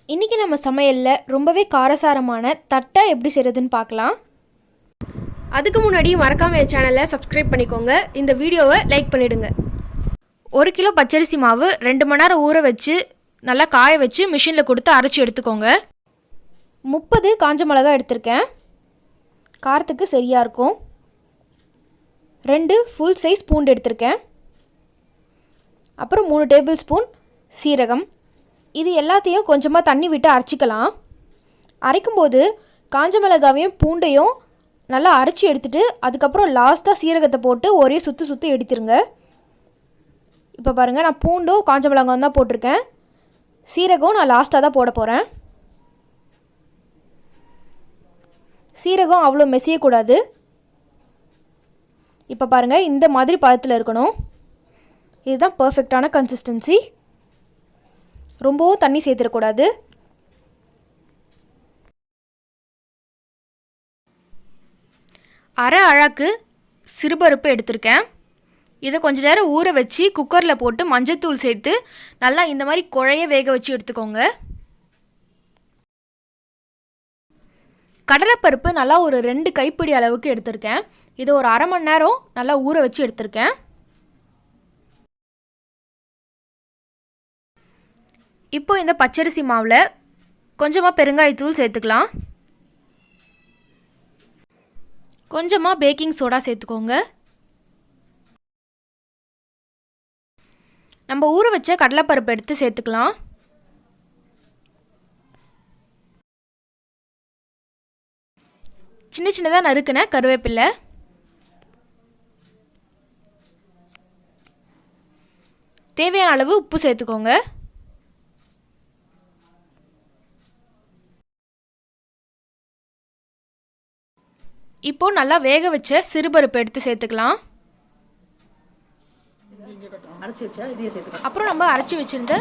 இன்றைக்கி நம்ம சமையலில் ரொம்பவே காரசாரமான தட்டை எப்படி செய்கிறதுன்னு பார்க்கலாம். அதுக்கு முன்னாடி மறக்காமல் என் சேனலை சப்ஸ்கிரைப் பண்ணிக்கோங்க. இந்த வீடியோவை லைக் பண்ணிவிடுங்க. 1 கிலோ பச்சரிசி மாவு 2 மணி நேரம் ஊற வச்சு நல்லா காய வச்சு மிஷினில் கொடுத்து அரைச்சி எடுத்துக்கோங்க. 30 காஞ்ச மிளகா எடுத்திருக்கேன், காரத்துக்கு சரியாக இருக்கும். 2 ஃபுல் சைஸ் பூண்டு எடுத்திருக்கேன். அப்புறம் 3 டேபிள் ஸ்பூன் சீரகம். இது எல்லாத்தையும் கொஞ்சமாக தண்ணி விட்டு அரைச்சிக்கலாம். அரைக்கும்போது காஞ்ச மிளகாவையும் பூண்டையும் நல்லா அரைச்சி எடுத்துகிட்டு அதுக்கப்புறம் லாஸ்ட்டாக சீரகத்தை போட்டு ஒரே சுற்றி எடுத்துருங்க. இப்போ பாருங்கள், நான் பூண்டும் காஞ்ச மிளகாவும் தான் போட்டிருக்கேன். சீரகம் நான் லாஸ்ட்டாக தான் போட போகிறேன். சீரகம் அவ்வளோ மெசியக்கூடாது. இப்போ பாருங்கள், இந்த மாதிரி பதத்தில் இருக்கணும். இதுதான் பர்ஃபெக்டான கன்சிஸ்டன்சி. ரொம்பவும் தண்ணி சேர்த்துடக்கூடாது. அரை அழாக்கு சிறுபருப்பு எடுத்திருக்கேன். இதை கொஞ்ச நேரம் ஊற வச்சு குக்கரில் போட்டு மஞ்சத்தூள் சேர்த்து நல்லா இந்த மாதிரி குழைய வேக வச்சு எடுத்துக்கோங்க. கடலைப்பருப்பு நல்லா ஒரு 2 கைப்பிடி அளவுக்கு எடுத்திருக்கேன். இதை ஒரு அரை மணி நேரம் நல்லா ஊற வச்சு எடுத்திருக்கேன். இப்போ இந்த பச்சரிசி மாவில் கொஞ்சமாக பெருங்காயத்தூள் சேர்த்துக்கலாம். கொஞ்சமாக பேக்கிங் சோடா சேர்த்துக்கோங்க. நம்ம ஊற வச்ச கடலைப்பருப்பு எடுத்து சேர்த்துக்கலாம். சின்ன சின்னதாக நறுக்குன கருவேப்பிலை, தேவையான அளவு உப்பு சேர்த்துக்கோங்க. இப்போது நல்லா வேக வச்ச சிறுபருப்பு எடுத்து சேர்த்துக்கலாம். அப்புறம் நம்ம அரைச்சி வச்சுருந்த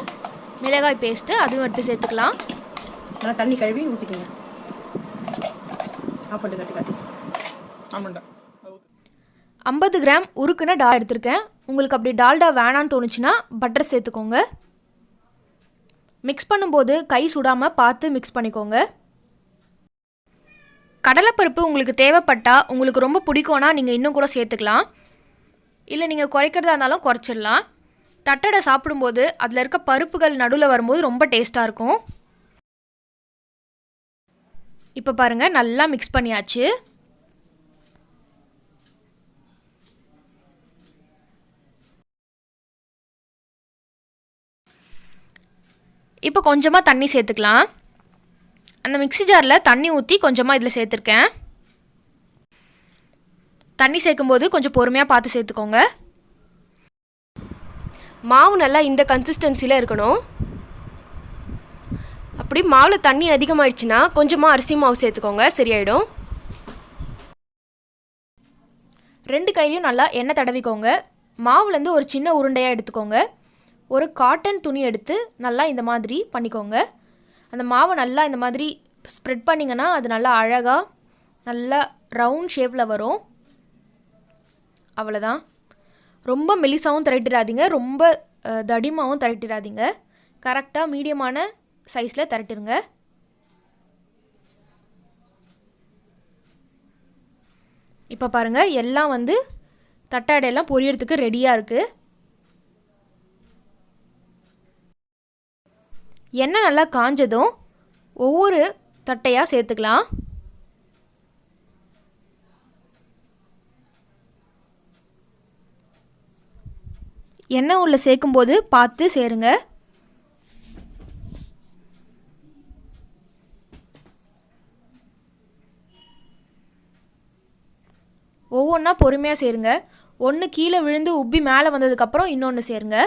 மிளகாய் பேஸ்ட்டு அதுவும் எடுத்து சேர்த்துக்கலாம். நல்லா தண்ணி கழுவி ஊற்றிக்கோங்க. 50 கிராம் உருக்குன டால் எடுத்திருக்கேன். உங்களுக்கு அப்படி டால்டா வேணான்னு தோணுச்சுன்னா பட்டர் சேர்த்துக்கோங்க. மிக்ஸ் பண்ணும்போது கை சுடாமல் பார்த்து மிக்ஸ் பண்ணிக்கோங்க. கடலைப்பருப்பு உங்களுக்கு தேவைப்பட்டால், உங்களுக்கு ரொம்ப பிடிக்கும்னா நீங்கள் இன்னும் கூட சேர்த்துக்கலாம். இல்லை நீங்கள் குறைக்கிறதா இருந்தாலும் குறைச்சிடலாம். தட்டடை சாப்பிடும்போது அதில் இருக்க பருப்புகள் நடுவில் வரும்போது ரொம்ப டேஸ்ட்டாக இருக்கும். இப்போ பாருங்கள், நல்லா மிக்ஸ் பண்ணியாச்சு. இப்போ கொஞ்சமாக தண்ணி சேர்த்துக்கலாம். அந்த மிக்ஸி ஜாரில் தண்ணி ஊற்றி கொஞ்சமாக இதில் சேர்த்துருக்கேன். தண்ணி சேர்க்கும்போது கொஞ்சம் பொறுமையாக பார்த்து சேர்த்துக்கோங்க. மாவு நல்லா இந்த கன்சிஸ்டன்சியில் இருக்கணும். அப்படி மாவில் தண்ணி அதிகமாகிடுச்சுன்னா கொஞ்சமாக அரிசி மாவு சேர்த்துக்கோங்க, சரியாயிடும். 2 கையிலையும் நல்லா எண்ணெய் தடவிக்கோங்க. மாவுலேருந்து ஒரு சின்ன உருண்டையாக எடுத்துக்கோங்க. ஒரு காட்டன் துணி எடுத்து நல்லா இந்த மாதிரி பண்ணிக்கோங்க. அந்த மாவை நல்லா இந்த மாதிரி ஸ்ப்ரெட் பண்ணிங்கன்னா அது நல்லா அழகாக நல்லா ரவுண்ட் ஷேப்பில் வரும். அவ்வளோதான். ரொம்ப மெலிசாவும் திரட்டிடாதீங்க, ரொம்ப தடிமாவும் திரட்டிடாதீங்க. கரெக்டாக மீடியமான சைஸில் திரட்டிடுங்க. இப்போ பாருங்கள், எல்லாம் வந்து தட்டாடையெல்லாம் பொரியறதுக்கு ரெடியாக இருக்குது. எண்ணெய் நல்லா காஞ்சதும் ஒவ்வொரு தட்டையாக சேர்த்துக்கலாம். எண்ணெய் உள்ள சேர்க்கும்போது பார்த்து சேருங்க. ஒவ்வொன்றா பொறுமையாக சேருங்க. ஒன்று கீழே விழுந்து உப்பி மேலே வந்ததுக்கப்புறம் இன்னொன்று சேருங்க.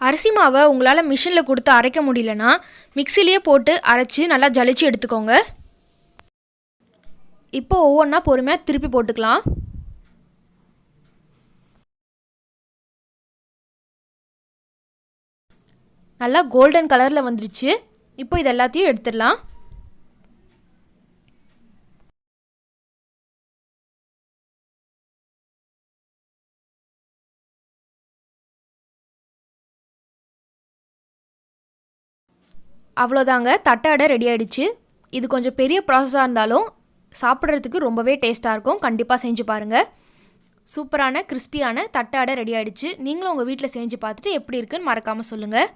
அரிசி மாவை உங்களால் மிஷினில் கொடுத்து அரைக்க முடியலன்னா மிக்சிலேயே போட்டு அரைச்சி நல்லா ஜலிச்சு எடுத்துக்கோங்க. இப்போ ஒவ்வொன்றா பொறுமையாக திருப்பி போட்டுக்கலாம். நல்லா கோல்டன் கலரில் வந்துடுச்சு. இப்போ இது எல்லாத்தையும் எடுத்துடலாம். அவ்வளோதாங்க, தட்டை அடை ரெடி ஆகிடுச்சு. இது கொஞ்சம் பெரிய ப்ராசஸாக இருந்தாலும் சாப்பிட்றதுக்கு ரொம்பவே டேஸ்ட்டாக இருக்கும். கண்டிப்பாக செஞ்சு பாருங்கள். சூப்பரான கிறிஸ்பியான தட்டை அடை ரெடி ஆகிடுச்சு. நீங்களும் உங்கள் வீட்டில் செஞ்சு பார்த்துட்டு எப்படி இருக்குன்னு மறக்காமல் சொல்லுங்கள்.